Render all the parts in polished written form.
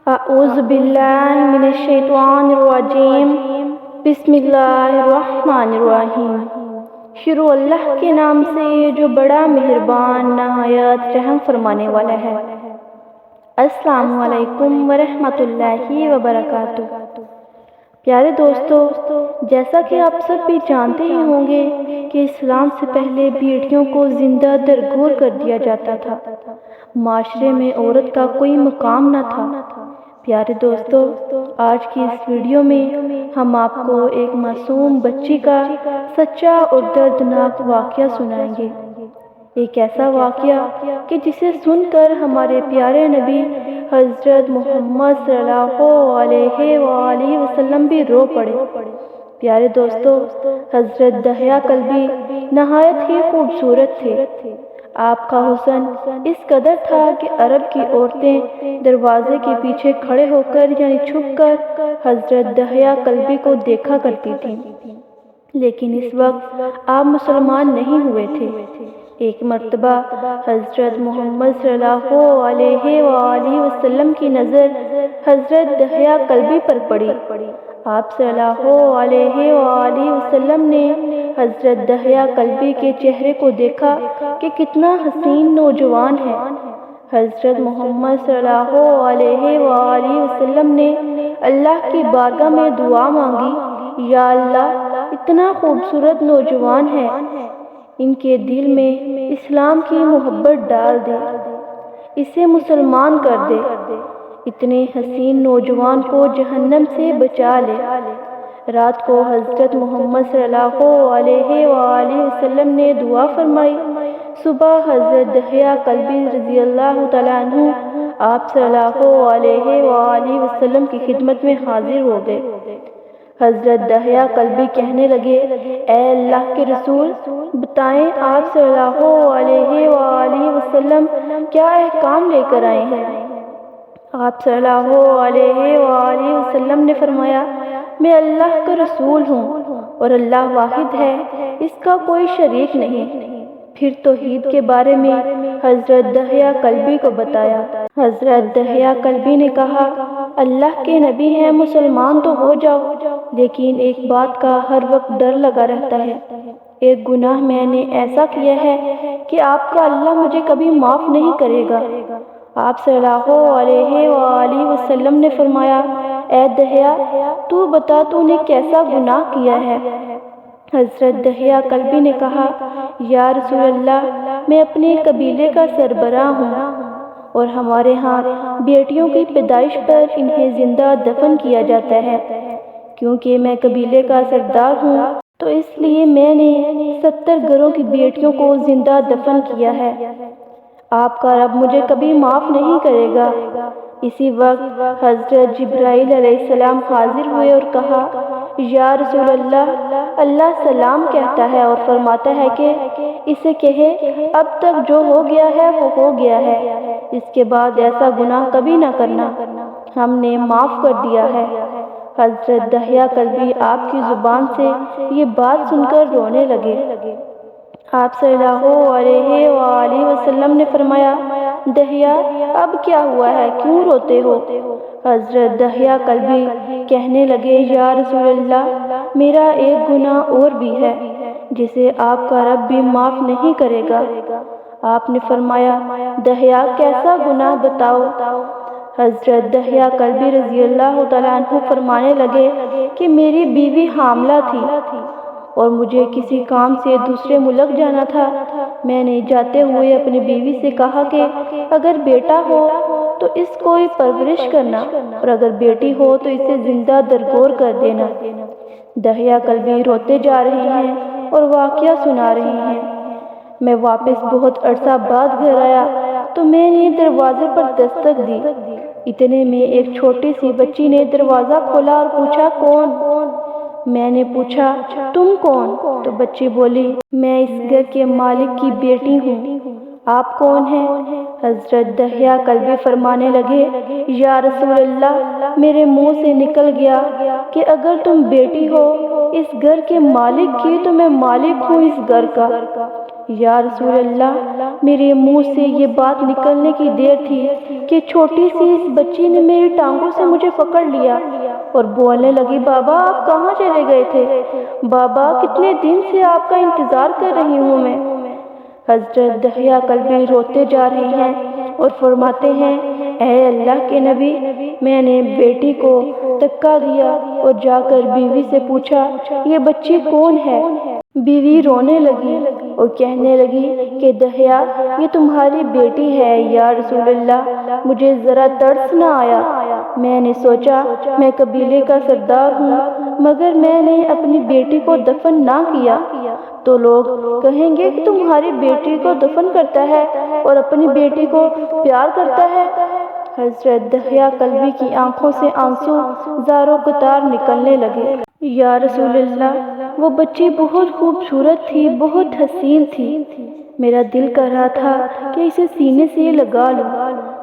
اعوذ باللہ من الشیطان الرجیم بسم اللہ الرحمن الرحیم۔ شروع اللہ کے نام سے جو بڑا مہربان نہایت رحم فرمانے والا ہے۔ السلام علیکم ورحمۃ اللہ وبرکاتہ۔ پیارے دوستو، جیسا کہ آپ سب بھی جانتے ہی ہوں گے کہ اسلام سے پہلے بیٹیوں کو زندہ درگور کر دیا جاتا تھا۔ معاشرے میں عورت کا کوئی مقام نہ تھا۔ پیارے دوستو، آج کی اس ویڈیو میں ہم آپ کو ایک معصوم بچی کا سچا اور دردناک واقعہ سنائیں گے۔ ایک ایسا واقعہ کہ جسے سن کر ہمارے پیارے نبی حضرت محمد صلی اللہ علیہ وآلہ وسلم بھی رو پڑے۔ پیارے دوستو، حضرت دحیہ کلبی نہایت ہی خوبصورت تھے۔ آپ کا حسن اس قدر تھا کہ عرب کی عورتیں دروازے کے پیچھے کھڑے ہو کر یعنی چھپ کر حضرت دحیہ کلبی کو دیکھا کرتی تھیں، لیکن اس وقت آپ مسلمان نہیں ہوئے تھے۔ ایک مرتبہ حضرت محمد صلی اللہ علیہ وآلہ وسلم کی نظر حضرت دحیہ کلبی پر پڑی۔ آپ صلی اللہ علیہ وآلہ وسلم نے حضرت دحیہ کلبی کے چہرے کو دیکھا کہ کتنا حسین نوجوان ہے۔ حضرت محمد صلی اللہ علیہ وآلہ وسلم نے اللہ کی بارگاہ میں دعا مانگی، یا اللہ، اتنا خوبصورت نوجوان ہے، ان کے دل میں اسلام کی محبت ڈال دے، اسے مسلمان کر دے، اتنے حسین نوجوان کو جہنم سے بچا لے۔ رات کو حضرت محمد صلی اللہ علیہ وآلہ وسلم نے دعا فرمائی۔ صبح حضرت دحیہ کلبی رضی اللہ تعالیٰ عنہ آپ صلی اللہ علیہ وآلہ وسلم کی خدمت میں حاضر ہو گئے۔ حضرت دحیہ کلبی کہنے لگے، اے اللہ کے رسول، بتائیں آپ صلی اللہ علیہ وآلہ وسلم کیا احکام لے کر آئے ہیں؟ آپ صلی اللہ علیہ وآلہ وسلم نے فرمایا، میں اللہ کا رسول ہوں اور اللہ واحد ہے، اس کا کوئی شریک نہیں۔ پھر توحید کے بارے میں حضرت دحیہ کلبی کو بتایا۔ حضرت دحیہ کلبی نے کہا، اللہ کے نبی ہیں، مسلمان تو ہو جاؤ، لیکن ایک بات کا ہر وقت ڈر لگا رہتا ہے۔ ایک گناہ میں نے ایسا کیا ہے کہ آپ کا اللہ مجھے کبھی معاف نہیں کرے گا۔ آپ صلی اللہ علیہ وآلہ وسلم نے فرمایا، اے دحیہ، تو بتا تو نے کیسا گناہ کیا ہے؟ حضرت دحیہ کلبی نے کہا، یا رسول اللہ، میں اپنے قبیلے کا سربراہ ہوں اور ہمارے ہاں بیٹیوں کی پیدائش پر انہیں زندہ دفن کیا جاتا ہے۔ کیونکہ میں قبیلے کا سردار ہوں تو اس لیے میں نے 70 گھروں کی بیٹیوں کو زندہ دفن کیا ہے۔ آپ کا رب مجھے کبھی معاف نہیں کرے گا۔ اسی وقت حضرت جبرائیل علیہ السلام حاضر ہوئے اور کہا، یا رسول اللہ، اللہ سلام کہتا ہے اور فرماتا ہے کہ اسے کہے، اب تک جو ہو گیا ہے وہ ہو گیا ہے، اس کے بعد ایسا گناہ کبھی نہ کرنا، ہم نے معاف کر دیا ہے۔ حضرت دحیہ کلبی آپ کی زبان سے یہ بات سن کر رونے لگے۔ آپ صلی اللہ علیہ وآلہ وسلم نے فرمایا، دحیہ، اب کیا ہوا ہے، کیوں روتے ہو؟ حضرت دحیہ کلبی کہنے لگے، یا رسول اللہ، میرا ایک گناہ اور بھی ہے جسے آپ کا رب بھی معاف نہیں کرے گا۔ آپ نے فرمایا، دحیہ، کیسا گناہ بتاؤ؟ حضرت دحیہ کلبی رضی اللہ تعالیٰ عنہ فرمانے لگے کہ میری بیوی حاملہ تھی اور مجھے کسی کام سے دوسرے ملک جانا تھا۔ میں نے جاتے ہوئے اپنی بیوی سے کہا کہ اگر بیٹا ہو تو اس کو پرورش کرنا اور اگر بیٹی ہو تو اسے زندہ درگور کر دینا۔ دحیہ کلبی روتے جا رہے ہیں اور واقعہ سنا رہے ہیں۔ میں واپس بہت عرصہ بعد گھر آیا تو میں نے دروازے پر دستک دی۔ اتنے میں ایک چھوٹی سی بچی نے دروازہ کھولا اور پوچھا، کون؟ میں نے پوچھا، تم کون؟ تو بچی بولی، میں اس گھر کے مالک کی بیٹی ہوں۔ آپ کون ہیں؟ حضرت دحیہ کلبی فرمانے لگے، یا رسول اللہ، میرے منہ سے نکل گیا کہ اگر تم بیٹی ہو اس گھر کے مالک کی تو میں مالک ہوں اس گھر کا۔ یا رسول اللہ، میرے منہ سے یہ بات نکلنے کی دیر تھی کہ چھوٹی سی اس بچی نے میری ٹانگوں سے مجھے پکڑ لیا اور بولنے لگی، بابا آپ کہاں چلے گئے تھے؟ بابا کتنے دن سے آپ کا انتظار کر رہی ہوں میں۔ حضرت دحیہ کلبی روتے جا رہے ہیں اور فرماتے ہیں، اے اللہ کے نبی، میں نے بیٹی کو دھکا دیا اور جا کر بیوی سے پوچھا یہ بچی کون ہے؟ بیوی رونے لگی اور کہنے لگی کہ دحیہ یہ تمہاری بیٹی ہے۔ یا رسول اللہ، مجھے ذرا ترس نہ آیا، میں نے سوچا میں قبیلے کا سردار ہوں، مگر میں نے اپنی بیٹی کو دفن نہ کیا تو لوگ کہیں گے کہ تمہاری بیٹی کو دفن کرتا ہے اور اپنی بیٹی کو پیار کرتا ہے۔ حضرت دحیہ کلبی کی آنکھوں سے آنسو زاروں قطار نکلنے لگے۔ یا رسول اللہ، وہ بچی بہت خوبصورت تھی، بہت حسین تھی، میرا دل کر رہا تھا کہ اسے سینے سے لگا لوں،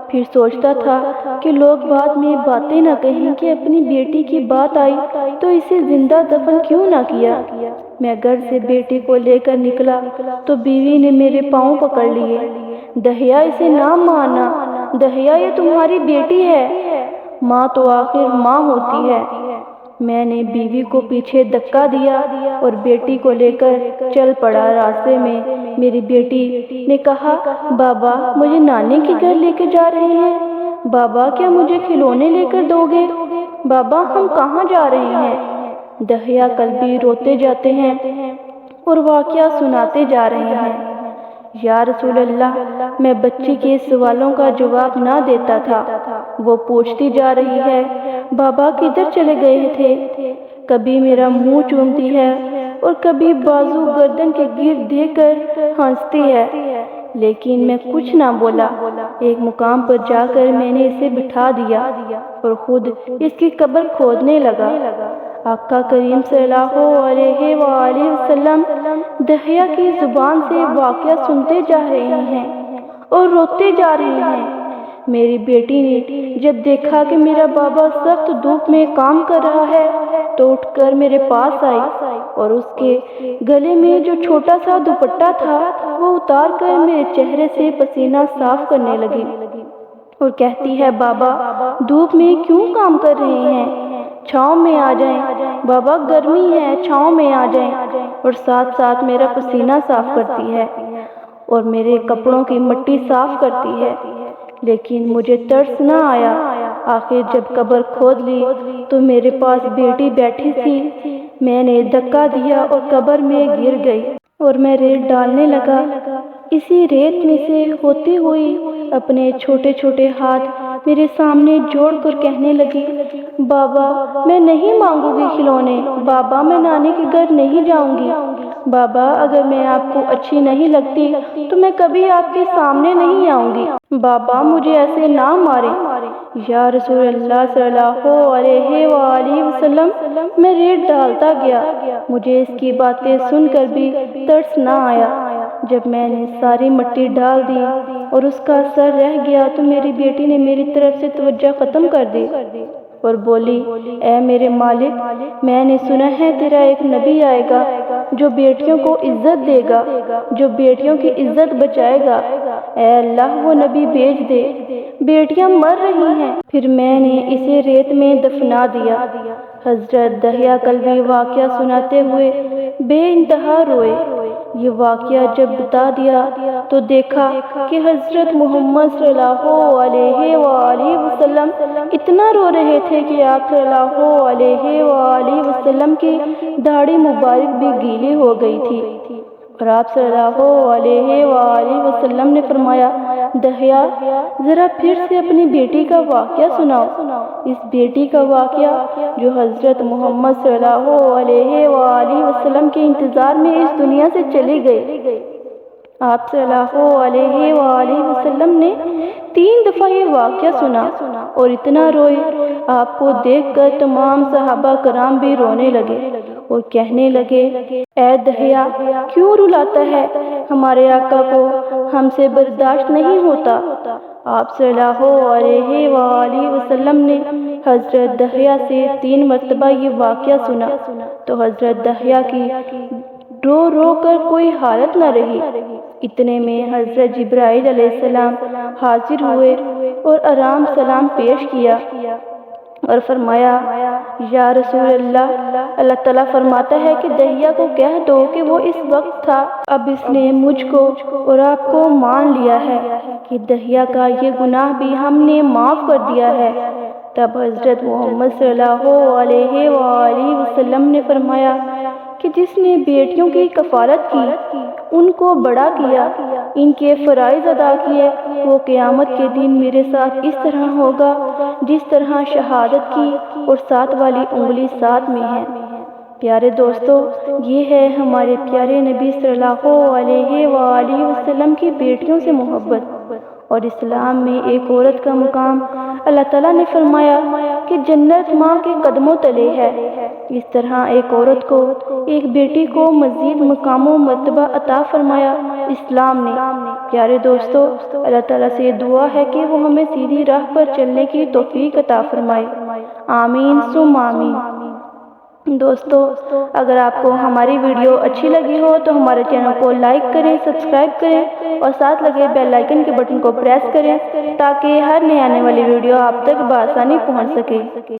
پھر سوچتا تھا کہ لوگ بعد میں باتیں نہ کہیں کہ اپنی بیٹی کی بات آئی تو اسے زندہ دفن کیوں نہ کیا۔ میں گھر سے بیٹی کو لے کر نکلا تو بیوی نے میرے پاؤں پکڑ لیے، دحیہ اسے نہ مارنا، دحیہ یہ تمہاری بیٹی ہے، ماں تو آخر ماں ہوتی ہے۔ میں نے بیوی کو پیچھے دھکا دیا اور بیٹی کو لے کر چل پڑا۔ راستے میں میری بیٹی نے کہا، بابا مجھے نانی کے گھر لے کے جا رہے ہیں، بابا کیا مجھے کھلونے لے کر دو گے؟ بابا ہم کہاں جا رہے ہیں؟ دحیہ کلبی روتے جاتے ہیں اور واقعہ سناتے جا رہے ہیں۔ یا رسول اللہ، میں بچی کے سوالوں کا جواب نہ دیتا تھا، وہ پوچھتی جا رہی ہے، بابا کدھر چلے گئے تھے؟ کبھی میرا منہ چومتی ہے اور کبھی بازو گردن کے گرد دے کر ہنستی ہے، لیکن میں کچھ نہ بولا۔ ایک مقام پر جا کر میں نے اسے بٹھا دیا اور خود اس کی قبر کھودنے لگا۔ آقا کریم صلی اللہ علیہ وآلہ وسلم دحیہ کی زبان سے واقعہ سنتے جا رہے ہیں اور روتے جا رہے ہیں۔ میری بیٹی نے جب دیکھا کہ میرا بابا سخت دھوپ میں کام کر رہا ہے تو اٹھ کر میرے پاس آئی اور اس کے گلے میں جو چھوٹا سا دوپٹہ تھا وہ اتار کر میرے چہرے سے پسینہ صاف کرنے لگی اور کہتی ہے، بابا دھوپ میں کیوں کام کر رہے ہیں؟ چھاؤں میں آ جائیں، بابا گرمی ہے، چھاؤں میں آ جائیں، اور ساتھ ساتھ میرا پسینہ صاف کرتی ہے اور میرے کپڑوں کی مٹی صاف کرتی ہے۔ لیکن مجھے ترس نہ آیا۔ آخر جب قبر کھود لی تو میرے پاس بیٹی بیٹھی تھی، میں نے دھکا دیا اور قبر میں گر گئی اور میں ریت ڈالنے لگا۔ اسی ریت میں سے ہوتی ہوئی اپنے چھوٹے چھوٹے ہاتھ میرے سامنے جوڑ کر کہنے لگی، بابا میں نہیں مانگوں گی کھلونے، بابا میں نانی کے گھر نہیں جاؤں گی، بابا اگر میں آپ کو اچھی نہیں لگتی تو میں کبھی آپ کے سامنے نہیں آؤں گی، بابا مجھے ایسے نہ ماریں۔ یا رسول اللہ صلی اللہ علیہ وآلہ وسلم، میں ریت ڈالتا گیا، مجھے اس کی باتیں سن کر بھی ترس نہ آیا۔ جب میں نے ساری مٹی ڈال دی اور اس کا اثر رہ گیا تو میری بیٹی نے میری طرف سے توجہ ختم کر دی اور بولی، اے میرے مالک، میں نے سنا ہے تیرا ایک نبی آئے گا جو بیٹیوں کو عزت دے گا، جو بیٹیوں کی عزت بچائے گا، اے اللہ وہ نبی بھیج دے، بیٹیاں مر رہی ہیں۔ پھر میں نے اسے ریت میں دفنا دیا۔ حضرت دحیہ کلبی واقعہ سناتے ہوئے بے انتہا روئے۔ یہ واقعہ جب بتا دیا تو دیکھا کہ حضرت محمد صلی اللہ علیہ وآلہ وسلم اتنا رو رہے تھے کہ آپ صلی اللہ علیہ وآلہ وسلم کی داڑھی مبارک بھی گیلی ہو گئی تھی، اور آپ صلی اللہ علیہ وآلہ وسلم نے فرمایا، دحیہ ذرا پھر سے اپنی بیٹی کا واقعہ سناؤ۔ اس بیٹی کا واقعہ جو حضرت محمد صلی اللہ علیہ وآلہ وسلم کے انتظار میں اس دنیا سے چلی گئی۔ آپ صلی اللہ علیہ وآلہ وسلم نے 3 دفعہ یہ واقعہ سنا اور اتنا روئے، آپ کو دیکھ کر تمام صحابہ کرام بھی رونے لگے اور کہنے لگے، اے دحیہ کیوں رلاتا ہے، ہمارے آقا کو ہم سے برداشت نہیں ہوتا۔ آپ صلی اللہ علیہ وآلہ وسلم نے حضرت دحیہ سے 3 مرتبہ یہ واقعہ سنا تو حضرت دحیہ کی رو رو کر کوئی حالت نہ رہی۔ اتنے میں حضرت جبرائیل علیہ السلام حاضر ہوئے اور آرام سلام پیش کیا اور فرمایا، یا رسول اللہ تعالیٰ فرماتا ہے کہ دہیا کو کہہ دو کہ وہ اس وقت تھا، اب اس نے مجھ کو اور آپ کو مان لیا ہے کہ دہیا کا یہ گناہ بھی ہم نے معاف کر دیا ہے۔ تب حضرت محمد صلی اللہ علیہ وآلہ وسلم نے فرمایا کہ جس نے بیٹیوں کی کفالت کی، ان کو بڑا کیا، ان کے فرائض ادا کیے، وہ قیامت کے دن میرے ساتھ اس طرح ہوگا جس طرح شہادت کی اور 7 والی انگلی ساتھ میں ہے۔ پیارے دوستو، یہ ہے ہمارے پیارے نبی صلی اللہ علیہ وآلہ وسلم کی بیٹیوں سے محبت، اور اسلام میں ایک عورت کا مقام اللہ تعالیٰ نے فرمایا کہ جنت ماں کے قدموں تلے ہے۔ اس طرح ایک عورت کو، ایک بیٹی کو مزید مقام و مرتبہ عطا فرمایا اسلام نے۔ پیارے دوستو، اللہ تعالیٰ سے دعا ہے کہ وہ ہمیں سیدھی راہ پر چلنے کی توفیق عطا فرمائے، آمین ثم آمین۔ دوستو، اگر آپ کو ہماری ویڈیو اچھی لگی ہو تو ہمارے چینل کو لائک کریں، سبسکرائب کریں اور ساتھ لگے بیل آئیکن کے بٹن کو پریس کریں تاکہ ہر نئی آنے والی ویڈیو آپ تک بآسانی پہنچ سکے۔